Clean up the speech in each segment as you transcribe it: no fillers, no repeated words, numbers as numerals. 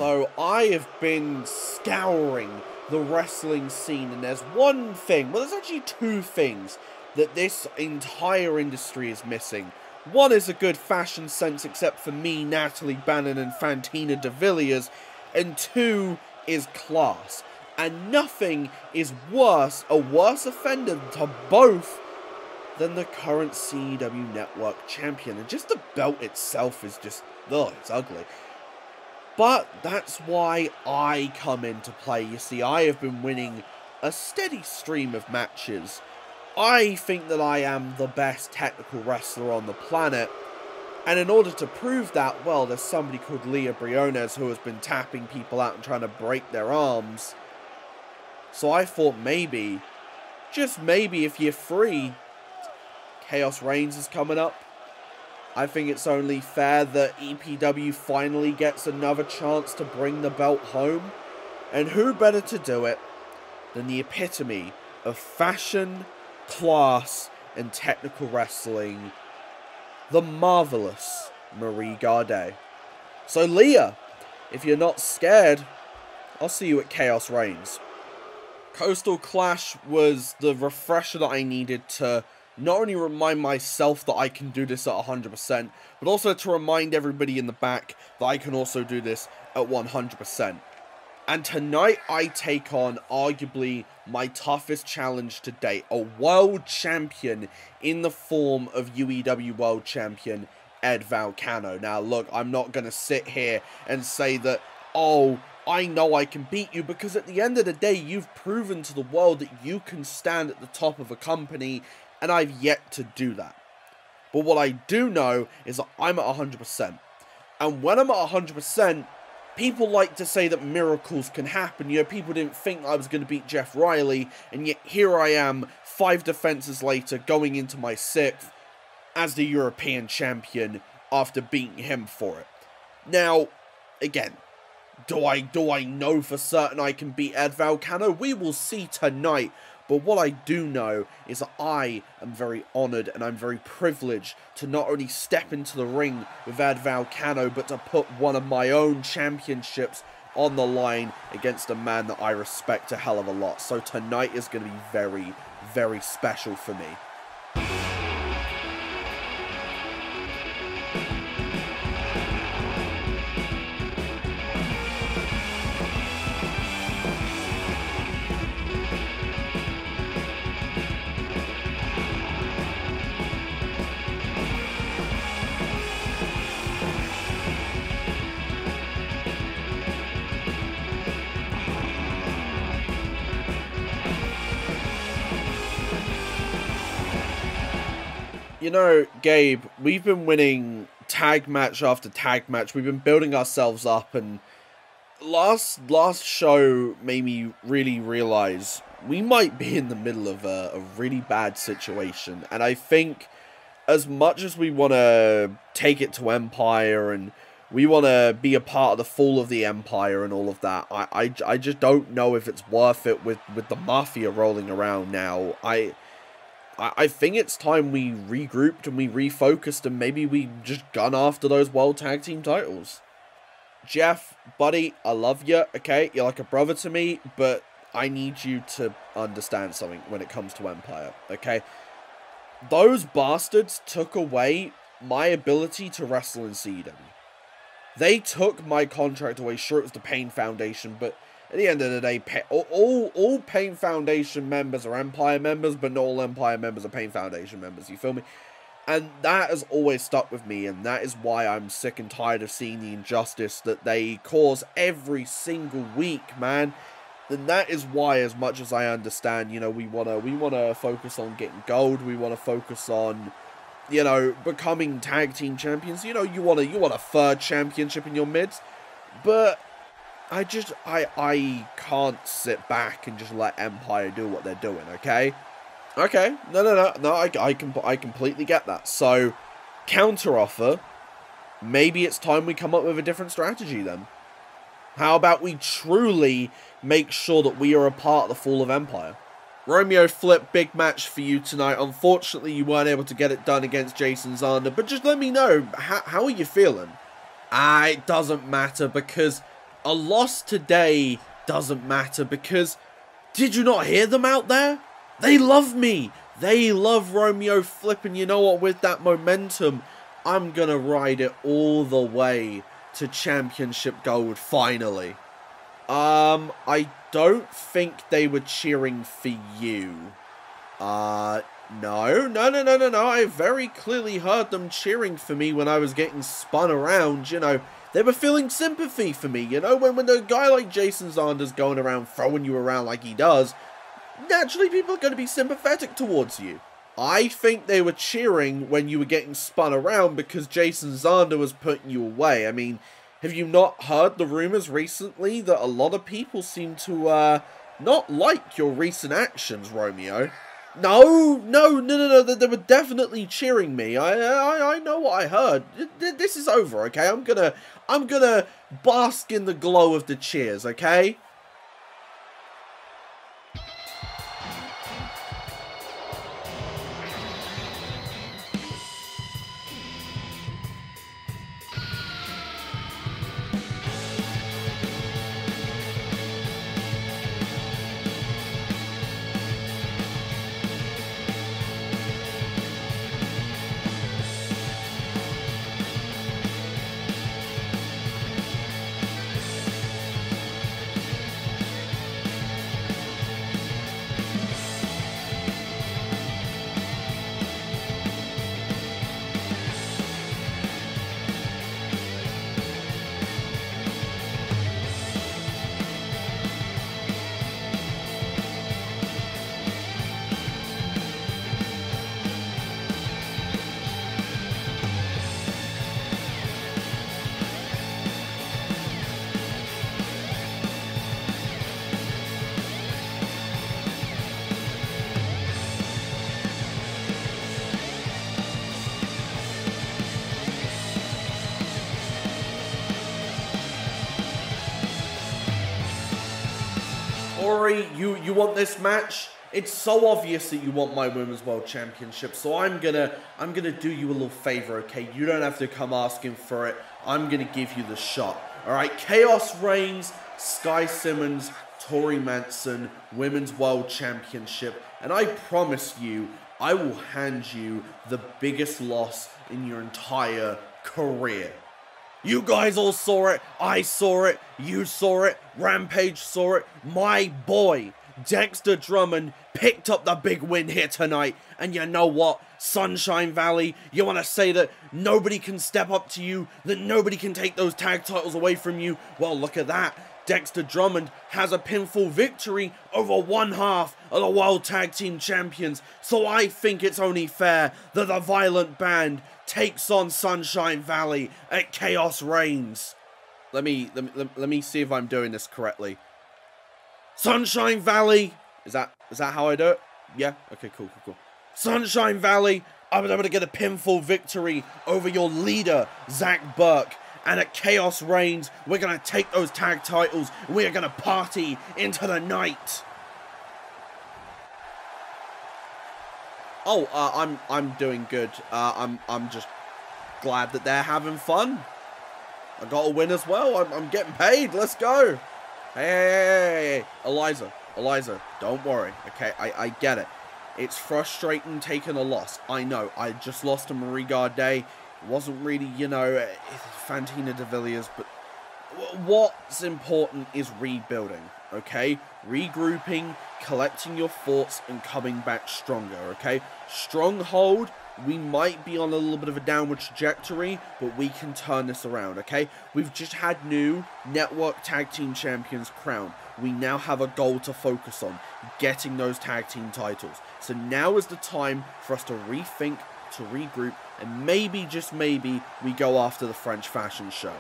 So I have been scouring the wrestling scene, and there's one thing, well, there's actually two things that this entire industry is missing. One is a good fashion sense, except for me, Natalie Bannon, and Fantina de Villiers, and two is class. And nothing is a worse offender to both than the current CW Network champion. And just the belt itself is just, ugh, it's ugly. But that's why I come into play. You see, I have been winning a steady stream of matches. I think that I am the best technical wrestler on the planet. And in order to prove that, well, there's somebody called Leah Briones who has been tapping people out and trying to break their arms. So I thought maybe, just maybe, if you're free, Chaos Reigns is coming up. I think it's only fair that EPW finally gets another chance to bring the belt home. And who better to do it than the epitome of fashion, class, and technical wrestling, the marvelous Marie Garde. So Leah, if you're not scared, I'll see you at Chaos Reigns. Coastal Clash was the refresher that I needed to not only remind myself that I can do this at 100%, but also to remind everybody in the back that I can also do this at 100%. And tonight I take on arguably my toughest challenge to date, a world champion in the form of UEW World Champion Ed Valcano. Now look, I'm not going to sit here and say that, oh, I know I can beat you, because at the end of the day, you've proven to the world that you can stand at the top of a company, and I've yet to do that. But what I do know is that I'm at 100%. And when I'm at 100%, people like to say that miracles can happen. You know, people didn't think I was going to beat Jeff Riley, and yet here I am, 5 defenses later, going into my 6th as the European champion after beating him for it. Now, again, do I know for certain I can beat Ed Valcano? We will see tonight. But what I do know is that I am very honoured and I'm very privileged to not only step into the ring with Ed Valcano, but to put one of my own championships on the line against a man that I respect a hell of a lot. So tonight is going to be very, very special for me. You know, Gabe, we've been winning tag match after tag match. We've been building ourselves up, and last show made me really realize we might be in the middle of a really bad situation. And I think as much as we want to take it to Empire and we want to be a part of the fall of the Empire and all of that, I just don't know if it's worth it with the Mafia rolling around now. I think it's time we regrouped and we refocused and maybe we just gun after those World Tag Team titles. Jeff, buddy, I love you, okay? You're like a brother to me, but I need you to understand something when it comes to Empire, okay? Those bastards took away my ability to wrestle in CW. They took my contract away. Sure, it was the Pain Foundation, but at the end of the day, all Pain Foundation members are Empire members, but not all Empire members are Pain Foundation members, you feel me? And that has always stuck with me, and that is why I'm sick and tired of seeing the injustice that they cause every single week, man. And that is why, as much as I understand, you know, we wanna focus on getting gold, we wanna focus on, you know, becoming tag team champions. You know, you want a third championship in your mids, but I can't sit back and just let Empire do what they're doing, okay? Okay, no, I completely get that. So, counter offer, maybe it's time we come up with a different strategy then. How about we truly make sure that we are a part of the fall of Empire? Romeo Flip, big match for you tonight. Unfortunately, you weren't able to get it done against Jason Zander, but just let me know, how are you feeling? It doesn't matter, because a loss today doesn't matter because did you not hear them out there? They love me. They love Romeo Flippin'. You know what? With that momentum, I'm going to ride it all the way to championship gold finally. I don't think they were cheering for you. No. I very clearly heard them cheering for me when I was getting spun around, you know. They were feeling sympathy for me, you know, when a guy like Jason Xander's going around throwing you around like he does, naturally people are going to be sympathetic towards you. I think they were cheering when you were getting spun around because Jason Xander was putting you away. I mean, have you not heard the rumors recently that a lot of people seem to, not like your recent actions, Romeo? No, they were definitely cheering me. I know what I heard. This is over, okay? I'm gonna bask in the glow of the cheers, okay? Ori, you want this match? It's so obvious that you want my Women's World Championship, so I'm gonna do you a little favor, okay? You don't have to come asking for it. I'm gonna give you the shot. Alright, Chaos Reigns, Sky Simmons, Tori Manson, Women's World Championship, and I promise you, I will hand you the biggest loss in your entire career. You guys all saw it, I saw it, you saw it, Rampage saw it, my boy, Dexter Drummond picked up the big win here tonight, and you know what, Sunshine Valley, you want to say that nobody can step up to you, that nobody can take those tag titles away from you? Well, look at that. Dexter Drummond has a pinfall victory over one half of the World Tag Team Champions, so I think it's only fair that the Violent Band takes on Sunshine Valley at Chaos Reigns. Let me see if I'm doing this correctly. Sunshine Valley, is that how I do it? Yeah? Okay, cool. Sunshine Valley, I was able to get a pinfall victory over your leader, Zach Burke. And at Chaos Reigns, we're going to take those tag titles. We are going to party into the night. Oh, I'm doing good. I'm just glad that they're having fun. I got a win as well. I'm getting paid. Let's go. Hey. Eliza, don't worry. Okay, I get it. It's frustrating taking a loss. I know. I just lost to Marie Gardet. It wasn't really, you know, Fantina de Villiers, but what's important is rebuilding, okay? Regrouping, collecting your thoughts, and coming back stronger, okay? Stronghold, we might be on a little bit of a downward trajectory, but we can turn this around, okay? We've just had new Network Tag Team Champions crowned. We now have a goal to focus on, getting those tag team titles. So now is the time for us to rethink, to regroup, and maybe, just maybe, we go after the French fashion show.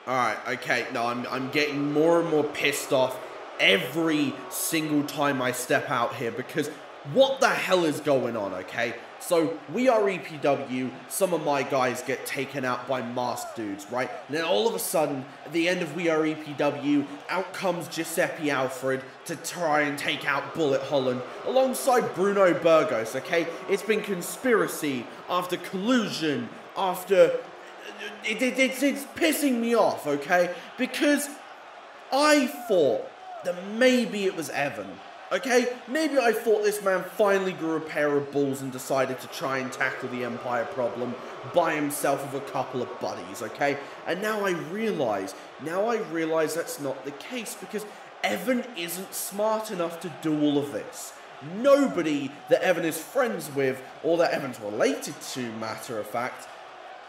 Alright, okay, no, I'm getting more and more pissed off every single time I step out here, because what the hell is going on, okay? So, we are EPW, some of my guys get taken out by masked dudes, right? And then all of a sudden, at the end of We Are EPW, out comes Giuseppe Alfred to try and take out Bullet Holland, alongside Bruno Burgos, okay? It's been conspiracy after collusion after... It's pissing me off, okay? Because I thought that maybe it was Evan, okay? Maybe I thought this man finally grew a pair of balls and decided to try and tackle the Empire problem by himself with a couple of buddies, okay? And now I realise that's not the case, because Evan isn't smart enough to do all of this. Nobody that Evan is friends with, or that Evan's related to, matter of fact,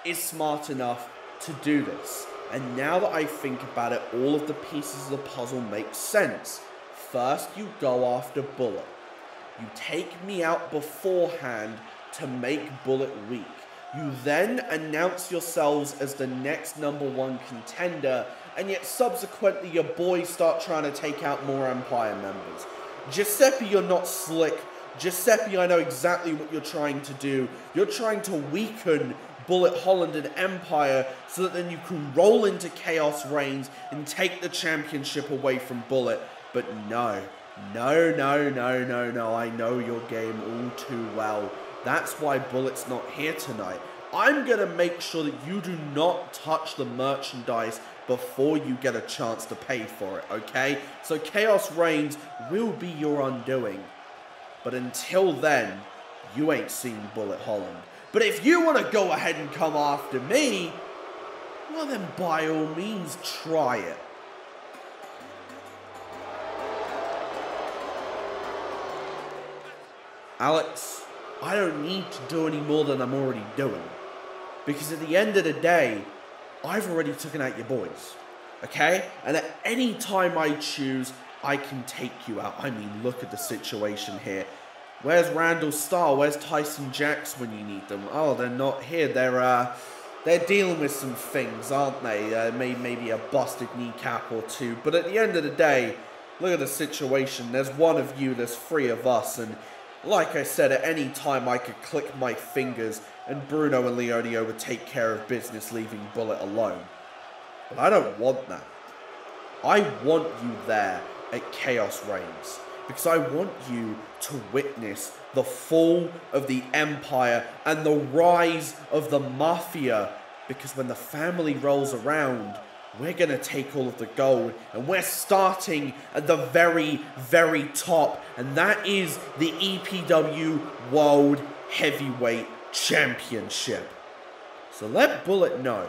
is smart enough to do this. And now that I think about it, all of the pieces of the puzzle make sense. First, you go after Bullet. You take me out beforehand to make Bullet weak. You then announce yourselves as the next #1 contender, and yet subsequently your boys start trying to take out more Empire members. Giuseppe, you're not slick. Giuseppe, I know exactly what you're trying to do. You're trying to weaken Bullet Holland and Empire so that then you can roll into Chaos Reigns and take the championship away from Bullet. But no. I know your game all too well. That's why Bullet's not here tonight. I'm going to make sure that you do not touch the merchandise before you get a chance to pay for it, okay? So Chaos Reigns will be your undoing. But until then, you ain't seen Bullet Holland. But if you want to go ahead and come after me, well then by all means try it. Alex, I don't need to do any more than I'm already doing. Because at the end of the day, I've already taken out your boys. Okay? And at any time I choose, I can take you out. I mean, look at the situation here. Where's Randall Starr? Where's Tyson Jacks when you need them? Oh, they're not here. They're dealing with some things, aren't they? Maybe a busted kneecap or two. But at the end of the day, look at the situation. There's one of you, there's 3 of us. And like I said, at any time I could click my fingers and Bruno and Leonio would take care of business, leaving Bullet alone. But I don't want that. I want you there at Chaos Reigns. Because I want you to witness the fall of the Empire and the rise of the Mafia. Because when the family rolls around, we're going to take all of the gold. And we're starting at the very, very top. And that is the EPW World Heavyweight Championship. So let Bullet know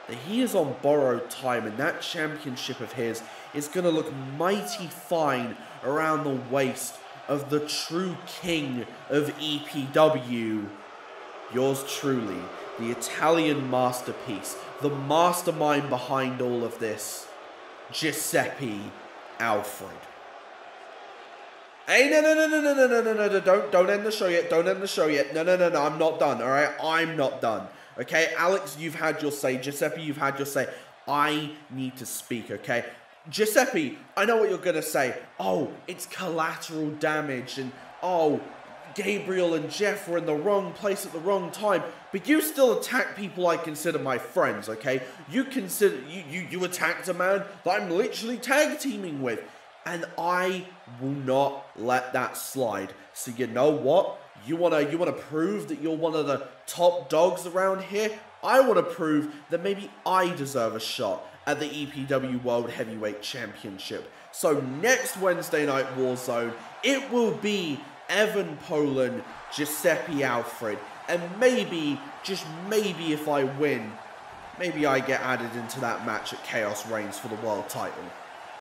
that he is on borrowed time, and that championship of his is going to look mighty fine around the waist of the true king of EPW. Yours truly, the Italian masterpiece, the mastermind behind all of this, Giuseppe Alfred. Hey, no, don't end the show yet, don't end the show yet. No, I'm not done, alright? I'm not done. Okay, Alex, you've had your say. Giuseppe, you've had your say. I need to speak, okay? Giuseppe, I know what you're going to say. Oh, it's collateral damage, and oh, Gabriel and Jeff were in the wrong place at the wrong time. But you still attack people I consider my friends, okay? You attacked a man that I'm literally tag teaming with. And I will not let that slide. So you know what? You wanna prove that you're one of the top dogs around here? I want to prove that maybe I deserve a shot at the EPW World Heavyweight Championship. So next Wednesday Night Warzone, it will be Evan Poland, Giuseppe Alfred, and maybe, just maybe if I win, maybe I get added into that match at Chaos Reigns for the world title.